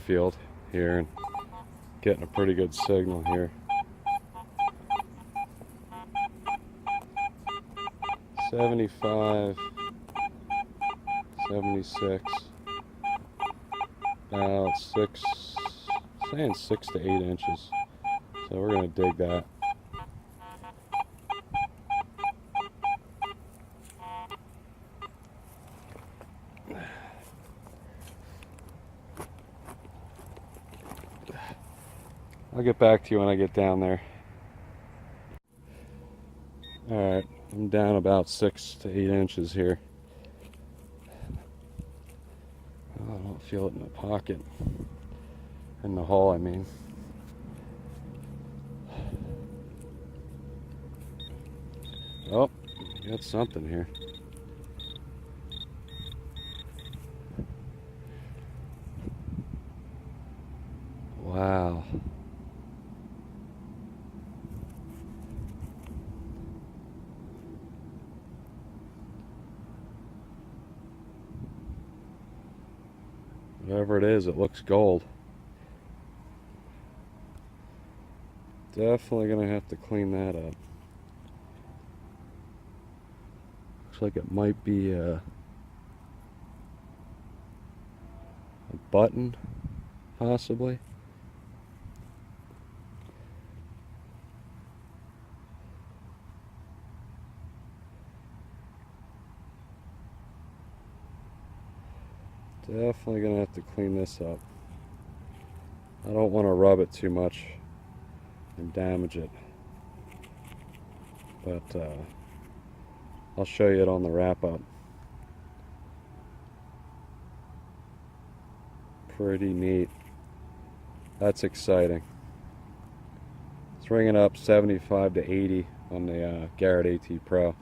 cornfield here and getting a pretty good signal here. 75, 76, about 6 to 8 inches. So we're going to dig that. I'll get back to you when I get down there. Alright, I'm down about 6 to 8 inches here. Oh, I don't feel it in the pocket. In the hole, I mean. Oh, got something here. Wow. Whatever it is, it looks gold. Definitely gonna have to clean that up. Looks like it might be a button, possibly. Definitely gonna have to clean this up. I don't want to rub it too much and damage it, but I'll show you it on the wrap up. Pretty neat. That's exciting. It's ringing up 75 to 80 on the Garrett AT Pro.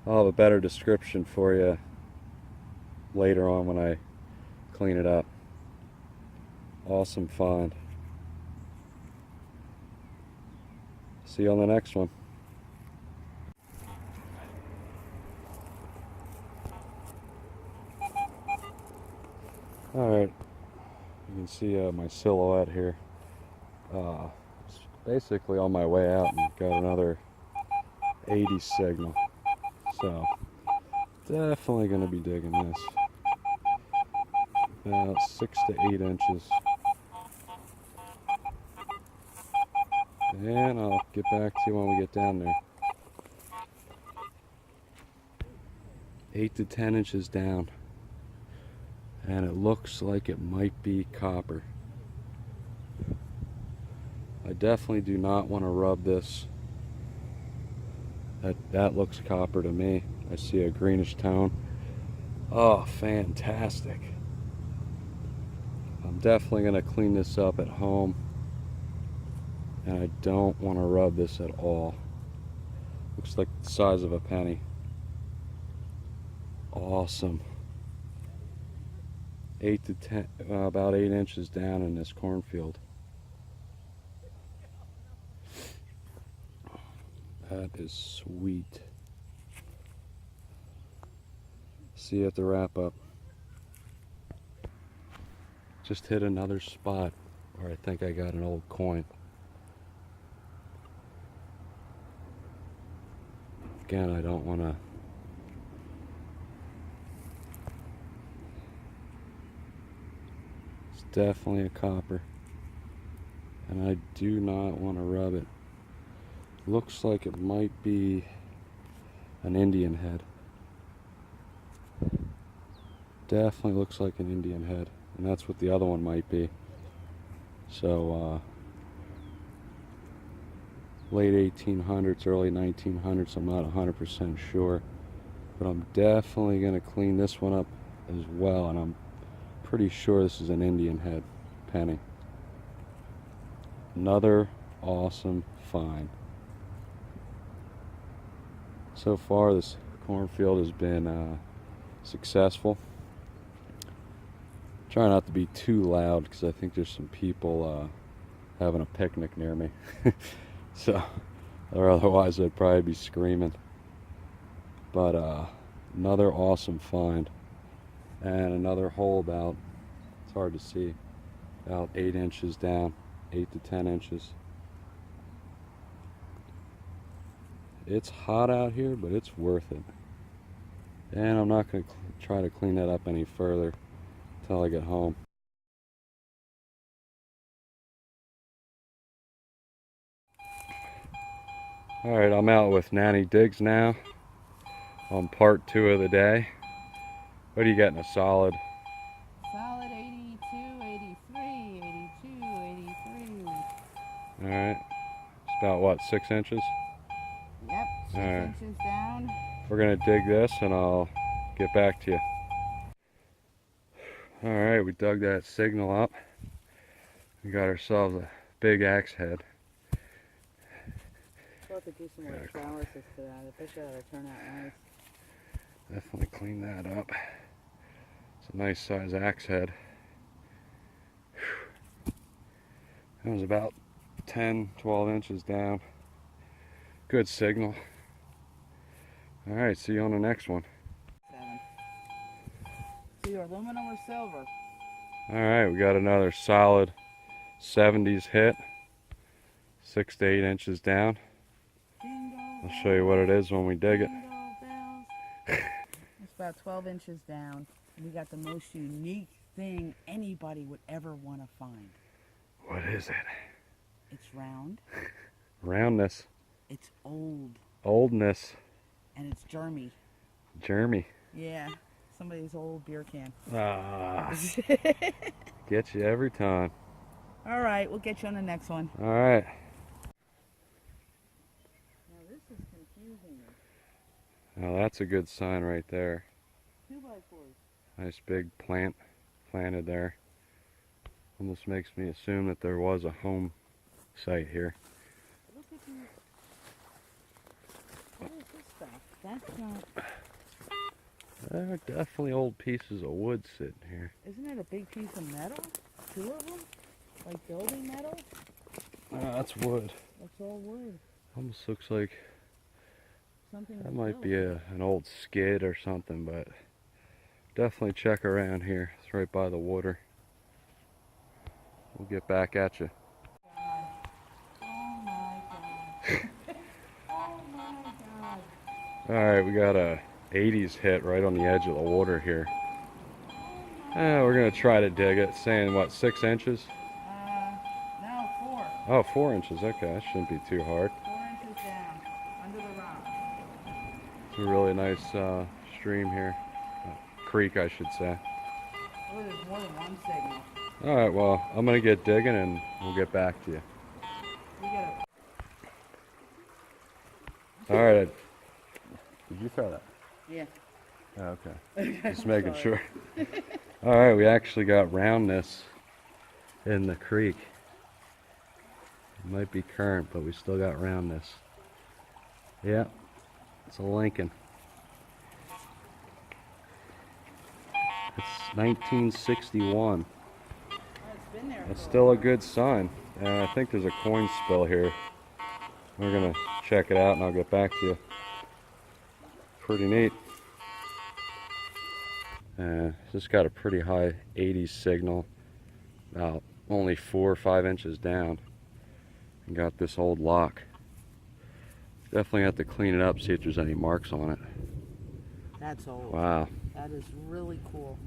I'll have a better description for you later on when I clean it up. Awesome find. See you on the next one. Alright, you can see my silhouette here. Basically on my way out and got another 80 signal. So, definitely going to be digging this. About 6 to 8 inches. And I'll get back to you when we get down there. 8 to 10 inches down. And it looks like it might be copper. I definitely do not want to rub this. That looks copper to me. I see a greenish tone. Oh, fantastic. I'm definitely going to clean this up at home. And I don't want to rub this at all. Looks like the size of a penny. Awesome. 8 to 10, about 8 inches down in this cornfield. That is sweet. See you at the wrap up. Just hit another spot where I think I got an old coin. Again, I don't want to. It's definitely a copper. And I do not want to rub it. Looks like it might be an Indian head. Definitely looks like an Indian head. And that's what the other one might be. So, late 1800s, early 1900s, I'm not 100% sure. But I'm definitely going to clean this one up as well. And I'm pretty sure this is an Indian head penny. Another awesome find. So far, this cornfield has been successful. Try not to be too loud because I think there's some people having a picnic near me. So, or otherwise I'd probably be screaming. But another awesome find. And another hole about, it's hard to see, about 8 inches down, 8 to 10 inches. It's hot out here, but it's worth it. And I'm not going to try to clean that up any further until I get home. Alright, I'm out with Nanny Diggs now on part 2 of the day. What are you getting? A solid? Solid 82, 83, 82, 83. Alright. It's about what, 6 inches? Yep, 6 inches down. We're going to dig this and I'll get back to you. Alright, we dug that signal up. We got ourselves a big axe head. We'll have to do some more analysis to that. I bet you that'll turn out nice. Definitely clean that up. It's a nice size axe head. That was about 10, 12 inches down. Good signal. Alright, see you on the next one. 7. So your aluminum or silver? Alright, we got another solid 70s hit. 6 to 8 inches down. I'll show you what it is when we dig it. It's about 12 inches down. We got the most unique thing anybody would ever want to find. What is it? It's round. Roundness. It's old. Oldness. And it's germy. Jeremy. Yeah, somebody's old beer can. Ah. Get you every time. All right, we'll get you on the next one. All right. Now this is confusing me. Now that's a good sign right there. 2x4s. Nice big plant planted there. Almost makes me assume that there was a home site here. Look at these. What is this stuff? That's not... There are definitely old pieces of wood sitting here. Isn't it a big piece of metal? 2 of them? Like building metal? That's wood. That's all wood. Almost looks like Something that might be an old skid or something, but definitely check around here. It's right by the water. We'll get back at you. Oh my god. Oh my god. Alright, we got a 80s hit right on the edge of the water here. We're going to try to dig it. It's saying, what, 6 inches? No, 4. Oh, 4 inches. Okay, that shouldn't be too hard. 4 inches down, under the rock. It's a really nice stream here. Creek, I should say. Oh, there's more than one signal. Alright, well, I'm going to get digging and we'll get back to you. We gotta... Alright. Did you throw that? Yeah. Oh, okay. Just making sure. Alright, we actually got roundness in the creek. It might be current, but we still got roundness. Yeah, it's a Lincoln. It's 1961. It's been there. It's still a good sign. And I think there's a coin spill here. We're going to check it out and I'll get back to you. Pretty neat. Just got a pretty high 80s signal, about only 4 or 5 inches down, and got this old lock. Definitely have to clean it up, see if there's any marks on it. That's old. Wow. That is really cool.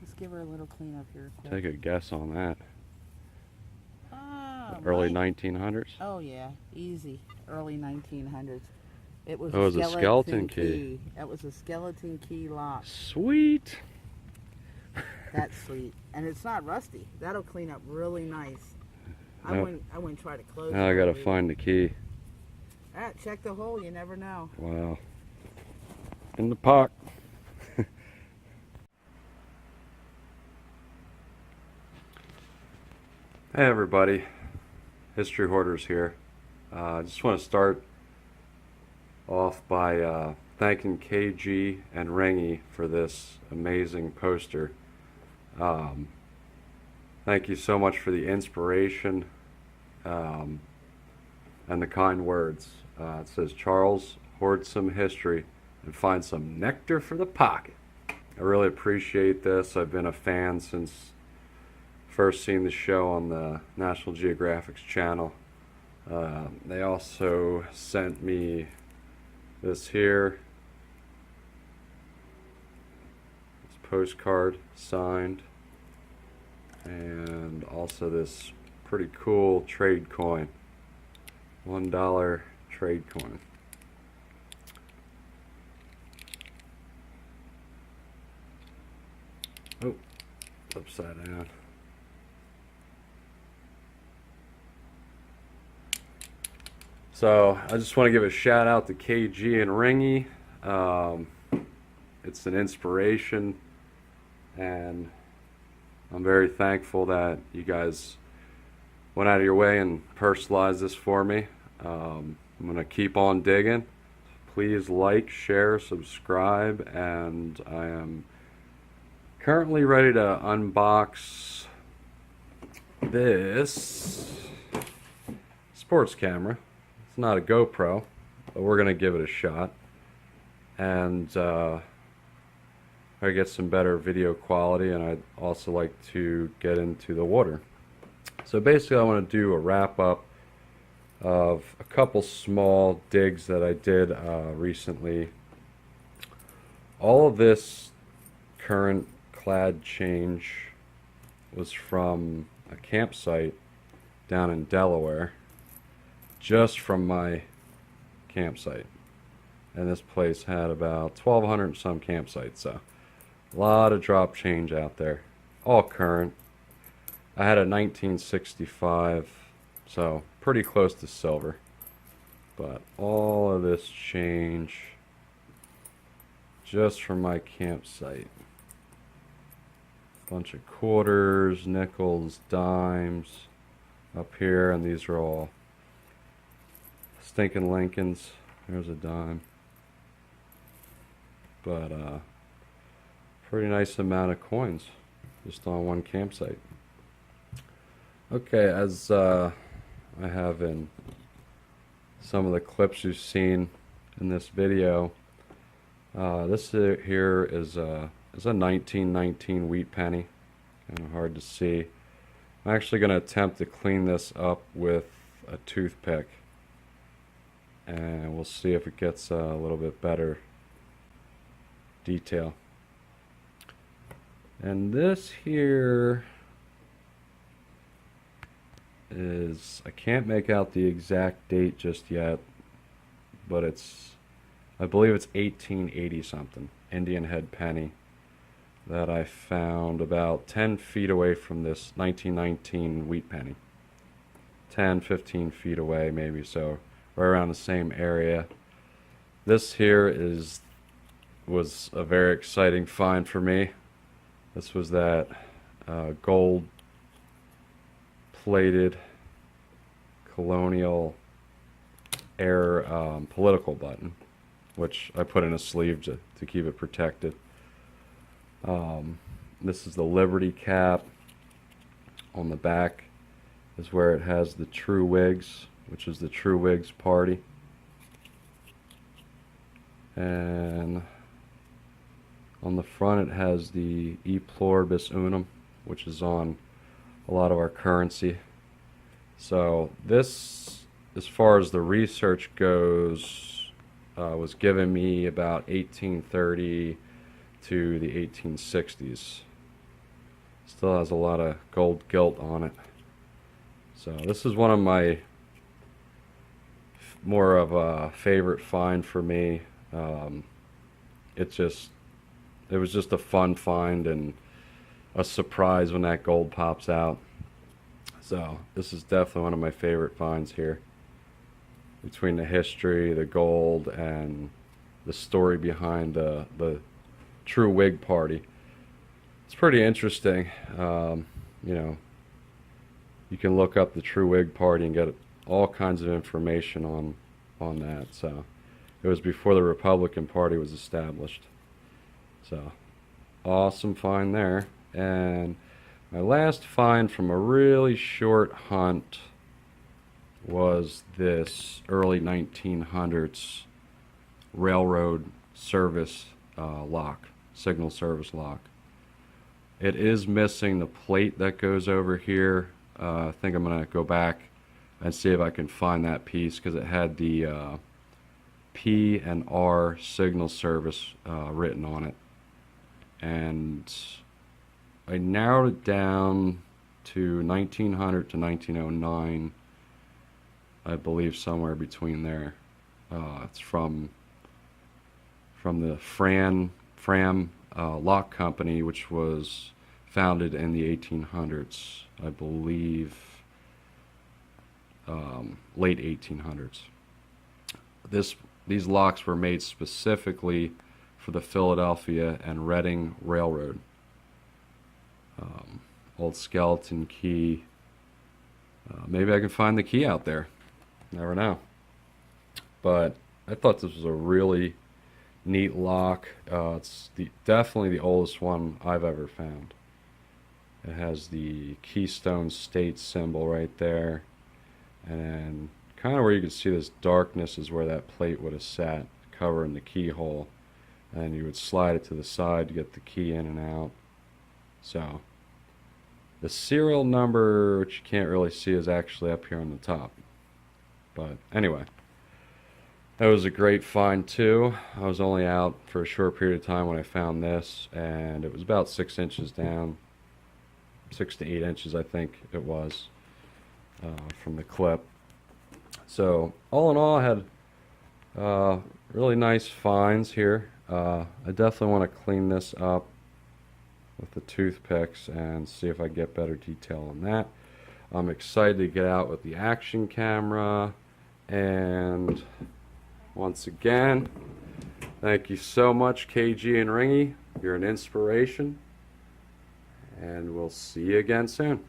Let's give her a little cleanup here. Quick. Take a guess on that. Early 1900s? Oh yeah, easy. Early 1900s. It was, a skeleton key. That was a skeleton key lock. Sweet. That's sweet. And it's not rusty. That'll clean up really nice. I wouldn't try to close it. Now I gotta find the key. Check the hole, you never know. Wow. In the pocket. Hey everybody, History Hoarders here. I just want to start off by thanking KG and Rengy for this amazing poster. Thank you so much for the inspiration and the kind words. It says, Charles, hoard some history and find some nectar for the pocket. I really appreciate this. I've been a fan since first seeing the show on the National Geographic's channel. They also sent me this here. This postcard signed. And also this pretty cool trade coin. $1 trade coin. Oh, upside down. So I just want to give a shout out to KG and Ringy. It's an inspiration, and I'm very thankful that you guys went out of your way and personalized this for me. I'm going to keep on digging. Please like, share, subscribe, and I am currently ready to unbox this sports camera. It's not a GoPro, but we're going to give it a shot. And I get some better video quality, and I'd also like to get into the water. So basically I want to do a wrap up of a couple small digs that I did recently. All of this current clad change was from a campsite down in Delaware, just from my campsite. And this place had about 1,200 and some campsites, so a lot of drop change out there, all current. I had a 1965, so pretty close to silver, but all of this change just from my campsite. Bunch of quarters, nickels, dimes up here, and these are all stinking Lincolns. There's a dime, but pretty nice amount of coins just on one campsite. Okay, as I have in some of the clips you've seen in this video, this here is a 1919 wheat penny. Kind of hard to see. I'm actually going to attempt to clean this up with a toothpick, and we'll see if it gets a little bit better detail. And this here is, I can't make out the exact date just yet, but I believe it's 1880 something, Indian head penny, that I found about 10 feet away from this 1919 wheat penny. 10, 15 feet away maybe, so right around the same area. This here was a very exciting find for me. This was that gold plated colonial era political button, which I put in a sleeve to keep it protected. This is the Liberty cap. On the back is where it has the True Whigs, which is the True Whigs party. And on the front it has the E Pluribus Unum, which is on a lot of our currency. So this, as far as the research goes, was given me about 1830 to the 1860s. Still has a lot of gold gilt on it. So this is one of my more of a favorite find for me. It was just a fun find and a surprise when that gold pops out. So this is definitely one of my favorite finds here. Between the history, the gold, and the story behind the True Whig party. It's pretty interesting. You know, you can look up the True Whig party and get all kinds of information on that. So it was before the Republican Party was established. So awesome find there. And my last find from a really short hunt was this early 1900s railroad service lock. signal service lock. It is missing the plate that goes over here. I think I'm going to go back and see if I can find that piece, because it had the P and R signal service written on it. And I narrowed it down to 1900 to 1909, I believe, somewhere between there. It's from the Fram Lock Company, which was founded in the 1800s, I believe, late 1800s. These locks were made specifically for the Philadelphia and Reading Railroad. Old skeleton key. Maybe I can find the key out there. Never know. But I thought this was a really neat lock. It's definitely the oldest one I've ever found. It has the Keystone State symbol right there, and then kind of where you can see this darkness is where that plate would have sat, covering the keyhole, and you would slide it to the side to get the key in and out. So the serial number, which you can't really see, is actually up here on the top. But anyway, that was a great find too. I was only out for a short period of time when I found this, and it was about 6 inches down, 6 to 8 inches I think it was, from the clip. So all in all, I had really nice finds here. I definitely want to clean this up with the toothpicks and see if I get better detail on that. I'm excited to get out with the action camera, and once again, thank you so much, KG and Ringy. You're an inspiration, and we'll see you again soon.